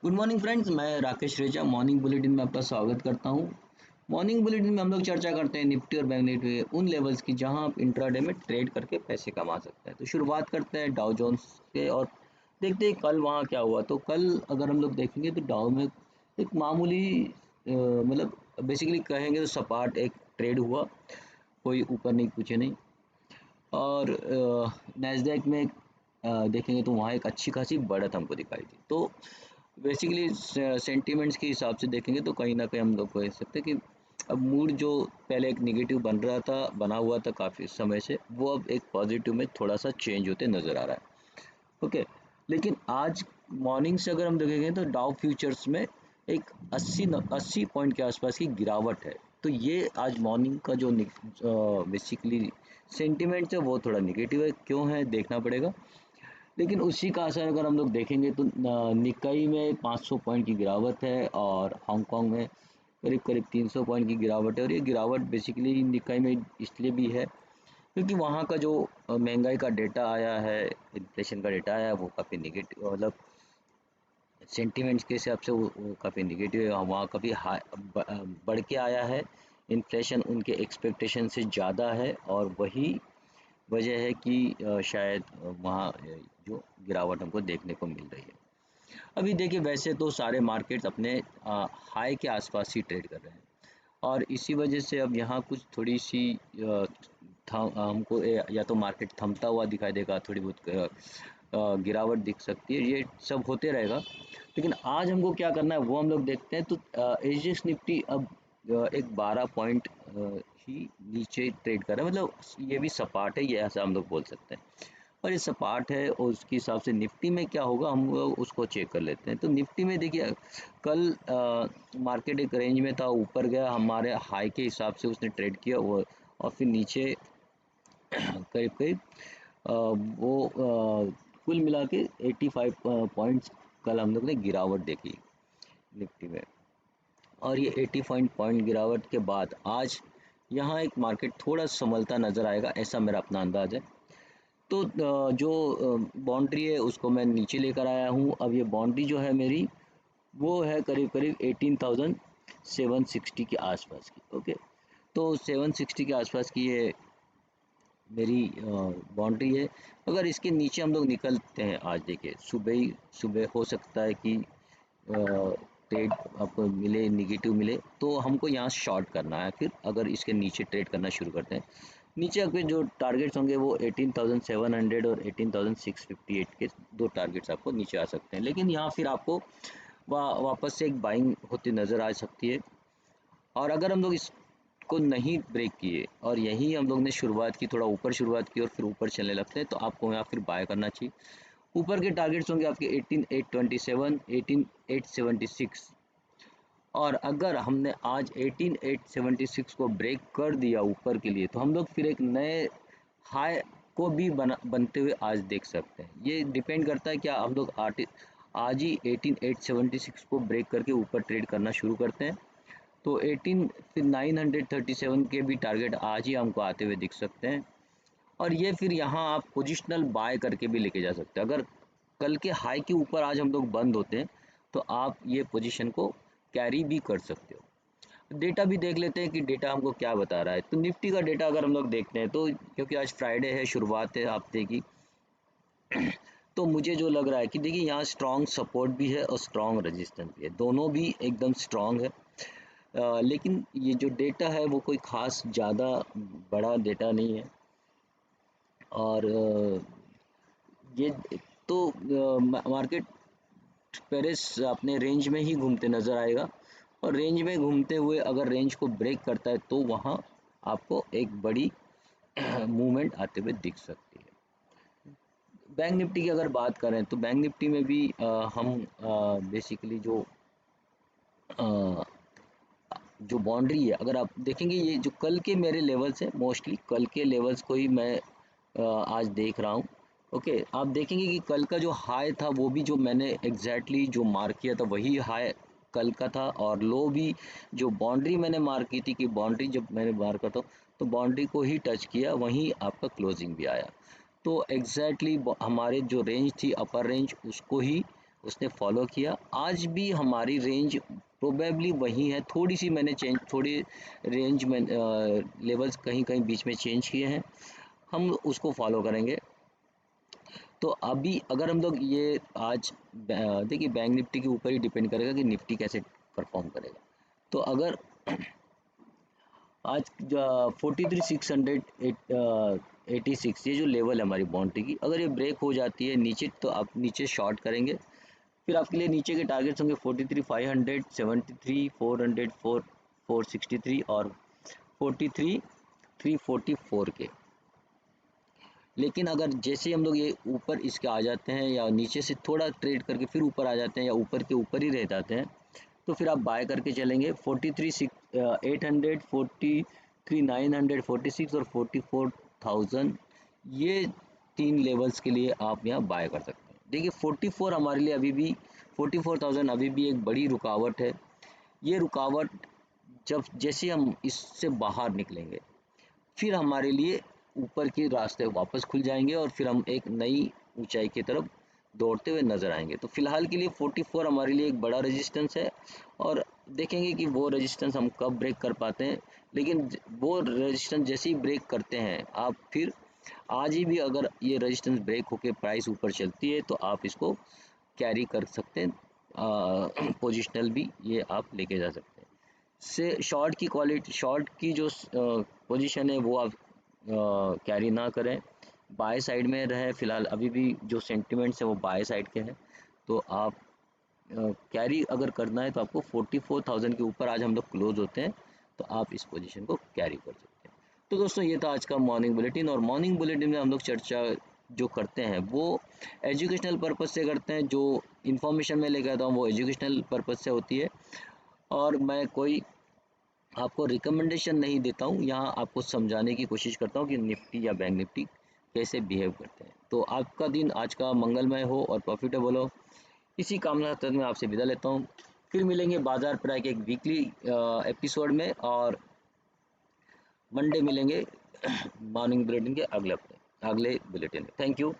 Good morning friends, मैं राकेश रेजा morning bulletin में आपका स्वागत करता हूं। मॉर्निंग बुलेटिन में हम लोग चर्चा करते हैं निफ्टी और बैंक निफ्टी के उन लेवल्स की जहां आप इंट्राडे में ट्रेड करके पैसे कमा सकते हैं। तो शुरुआत करते हैं डाउ जोन्स के और देखते हैं कल वहां क्या हुआ। तो कल अगर हम लोग देखेंगे तो डाउ में एक मामूली मतलब बेसिकली कहेंगे तो सपाट एक ट्रेड हुआ, कोई ऊपर नहीं पीछे नहीं। और नैस्डैक में देखेंगे तो वहाँ एक अच्छी खासी बढ़त हमको दिखाई दी। तो बेसिकली सेंटीमेंट्स के हिसाब से देखेंगे तो कहीं ना कहीं हम लोग कह सकते हैं कि अब मूड जो पहले एक निगेटिव बना हुआ था काफ़ी समय से, वो अब एक पॉजिटिव में थोड़ा सा चेंज होते नज़र आ रहा है। ओके, लेकिन आज मॉर्निंग से अगर हम देखेंगे तो डाउ फ्यूचर्स में एक 80 पॉइंट के आसपास की गिरावट है। तो ये आज मॉर्निंग का जो बेसिकली सेंटिमेंट है वो थोड़ा निगेटिव है, क्यों है देखना पड़ेगा। लेकिन उसी का असर अगर हम लोग देखेंगे तो निकाई में 500 पॉइंट की गिरावट है और हांगकांग में करीब करीब 300 पॉइंट की गिरावट है। और ये गिरावट बेसिकली निकाई में इसलिए भी है क्योंकि वहाँ का जो महंगाई का डेटा आया है, इन्फ्लेशन का डेटा आया है, वो काफ़ी निगेटिव मतलब सेंटिमेंट्स के हिसाब से वो काफ़ी निगेटिव है। वहाँ काफ़ी बढ़ के आया है। इन्फ्लेशन उनके एक्सपेक्टेशन से ज़्यादा है और वही वजह है कि शायद वहाँ जो गिरावट हमको देखने को मिल रही है। अभी देखिए, वैसे तो सारे मार्केट्स अपने हाई के आसपास ही ट्रेड कर रहे हैं और इसी वजह से अब यहाँ कुछ थोड़ी सी हमको या तो मार्केट थमता हुआ दिखाई देगा, थोड़ी बहुत गिरावट दिख सकती है, ये सब होते रहेगा। लेकिन आज हमको क्या करना है वो हम लोग देखते हैं। तो एसजीएक्स निफ्टी अब एक 12 पॉइंट ही नीचे ट्रेड कर रहा है, मतलब ये भी सपाट है, ये ऐसा हम लोग बोल सकते हैं। और ये सपाट है और उसके हिसाब से निफ्टी में क्या होगा हम लोग उसको चेक कर लेते हैं। तो निफ्टी में देखिए, कल मार्केट एक रेंज में था, ऊपर गया, हमारे हाई के हिसाब से उसने ट्रेड किया वो, और फिर नीचे करीब करीब वो कुल मिला के 85 पॉइंट्स कल हम लोग ने गिरावट देखी निफ्टी में। और ये 80 पॉइंट गिरावट के बाद आज यहाँ एक मार्केट थोड़ा संभलता नज़र आएगा, ऐसा मेरा अपना अंदाज़ है। तो जो बाउंड्री है उसको मैं नीचे लेकर आया हूँ। अब ये बाउंड्री जो है मेरी, वो है करीब करीब 18,760 के आसपास की। ओके, तो 760 के आसपास की ये मेरी बाउंड्री है। अगर इसके नीचे हम लोग निकलते हैं, आज देखिए सुबह हो सकता है कि ट्रेड आपको मिले, निगेटिव मिले, तो हमको यहाँ शॉर्ट करना है। फिर अगर इसके नीचे ट्रेड करना शुरू करते हैं, नीचे आपके जो टारगेट्स होंगे वो 18,700 और 18,658 के दो टारगेट्स आपको नीचे आ सकते हैं। लेकिन यहाँ फिर आपको वापस से एक बाइंग होती नज़र आ सकती है। और अगर हम लोग इसको नहीं ब्रेक किए और यही हम लोग ने शुरुआत की, थोड़ा ऊपर शुरुआत की और फिर ऊपर चलने लगते हैं, तो आपको यहाँ फिर बाय करना चाहिए। ऊपर के टारगेट्स होंगे आपके 18,827, 18,876। और अगर हमने आज 18,876 को ब्रेक कर दिया ऊपर के लिए, तो हम लोग फिर एक नए हाई को भी बनते हुए आज देख सकते हैं। ये डिपेंड करता है क्या हम लोग आज ही 18,876 को ब्रेक करके ऊपर ट्रेड करना शुरू करते हैं, तो 18 फिर 937 के भी टारगेट आज ही हमको आते हुए दिख सकते हैं। और ये फिर यहाँ आप पोजिशनल बाय करके भी लेके जा सकते हैं। अगर कल के हाई के ऊपर आज हम लोग बंद होते हैं, तो आप ये पोजीशन को कैरी भी कर सकते हो। डेटा भी देख लेते हैं कि डेटा हमको क्या बता रहा है। तो निफ्टी का डेटा अगर हम लोग देखते हैं, तो क्योंकि आज फ्राइडे है, शुरुआत है हफ्ते की, तो मुझे जो लग रहा है कि देखिए यहाँ स्ट्रॉन्ग सपोर्ट भी है और स्ट्रॉन्ग रेजिस्टेंस भी है, दोनों भी एकदम स्ट्रॉन्ग है। लेकिन ये जो डेटा है वो कोई ख़ास ज़्यादा बड़ा डेटा नहीं है। और ये तो मार्केट पेरिस अपने रेंज में ही घूमते नज़र आएगा, और रेंज में घूमते हुए अगर रेंज को ब्रेक करता है तो वहाँ आपको एक बड़ी मूवमेंट आते हुए दिख सकती है। बैंक निफ्टी की अगर बात करें तो बैंक निफ्टी में भी हम बेसिकली अ, जो बाउंड्री है, अगर आप देखेंगे ये जो कल के मेरे लेवल्स हैं, मोस्टली कल के लेवल्स को ही मैं आज देख रहा हूँ। ओके, आप देखेंगे कि कल का जो हाई था वो भी जो मैंने एग्जैक्टली जो मार्क किया था वही हाई कल का था, और लो भी जो बाउंड्री मैंने मार्क की थी कि बाउंड्री जब मैंने मार्क करता तो बाउंड्री को ही टच किया, वहीं आपका क्लोजिंग भी आया। तो एग्जैक्टली हमारे जो रेंज थी अपर रेंज, उसको ही उसने फॉलो किया। आज भी हमारी रेंज प्रोबेबली वही है, थोड़ी सी मैंने थोड़ी रेंज में लेवल्स कहीं कहीं बीच में चेंज किए हैं, हम उसको फॉलो करेंगे। तो अभी अगर हम लोग ये आज देखिए बैंक निफ्टी के ऊपर ही डिपेंड करेगा कि निफ्टी कैसे परफॉर्म करेगा। तो अगर आज 43,686 ये जो लेवल है हमारी बाउंड्री की, अगर ये ब्रेक हो जाती है नीचे तो आप नीचे शॉर्ट करेंगे। फिर आपके लिए नीचे के टारगेट्स होंगे 43,500, 73, 400, 463 और 43,344 के। लेकिन अगर जैसे हम लोग ये ऊपर इसके आ जाते हैं या नीचे से थोड़ा ट्रेड करके फिर ऊपर आ जाते हैं या ऊपर के ऊपर ही रह जाते हैं, तो फिर आप बाय करके चलेंगे 43,800, 43,900, 46 और 44,000, ये 3 लेवल्स के लिए आप यहाँ बाय कर सकते हैं। देखिए 44 हमारे लिए अभी भी 44,000 अभी भी एक बड़ी रुकावट है। ये रुकावट जब जैसे हम इससे बाहर निकलेंगे फिर हमारे लिए ऊपर के रास्ते वापस खुल जाएंगे और फिर हम एक नई ऊंचाई की तरफ दौड़ते हुए नजर आएंगे। तो फिलहाल के लिए 44 हमारे लिए एक बड़ा रेजिस्टेंस है और देखेंगे कि वो रेजिस्टेंस हम कब ब्रेक कर पाते हैं। लेकिन वो रेजिस्टेंस जैसे ही ब्रेक करते हैं आप फिर आज ही भी अगर ये रेजिस्टेंस ब्रेक होकर प्राइस ऊपर चलती है तो आप इसको कैरी कर सकते हैं, पोजिशनल भी ये आप लेके जा सकते हैं। से शॉर्ट की क्वालिटी, शॉर्ट की जो पोजीशन है वो आप कैरी ना करें, बाय साइड में रहे। फिलहाल अभी भी जो सेंटिमेंट्स है वो बाय साइड के हैं, तो आप कैरी अगर करना है तो आपको 44,000 के ऊपर आज हम लोग क्लोज होते हैं तो आप इस पोजीशन को कैरी कर सकते हैं। तो दोस्तों ये था आज का मॉर्निंग बुलेटिन, और मॉर्निंग बुलेटिन में हम लोग चर्चा जो करते हैं वो एजुकेशनल पर्पज़ से करते हैं। जो इन्फॉर्मेशन मैं लेकर आता हूँ वो एजुकेशनल पर्पज़ से होती है, और मैं कोई आपको रिकमेंडेशन नहीं देता हूँ, यहाँ आपको समझाने की कोशिश करता हूँ कि निफ्टी या बैंक निफ्टी कैसे बिहेव करते हैं। तो आपका दिन आज का मंगलमय हो और प्रॉफिटेबल हो, इसी कामना के साथ मैं आपसे विदा लेता हूँ। फिर मिलेंगे बाजार प्राय के एक वीकली एपिसोड में, और मंडे मिलेंगे मॉर्निंग बुलेटिन के अगले बुलेटिन में। Thank you.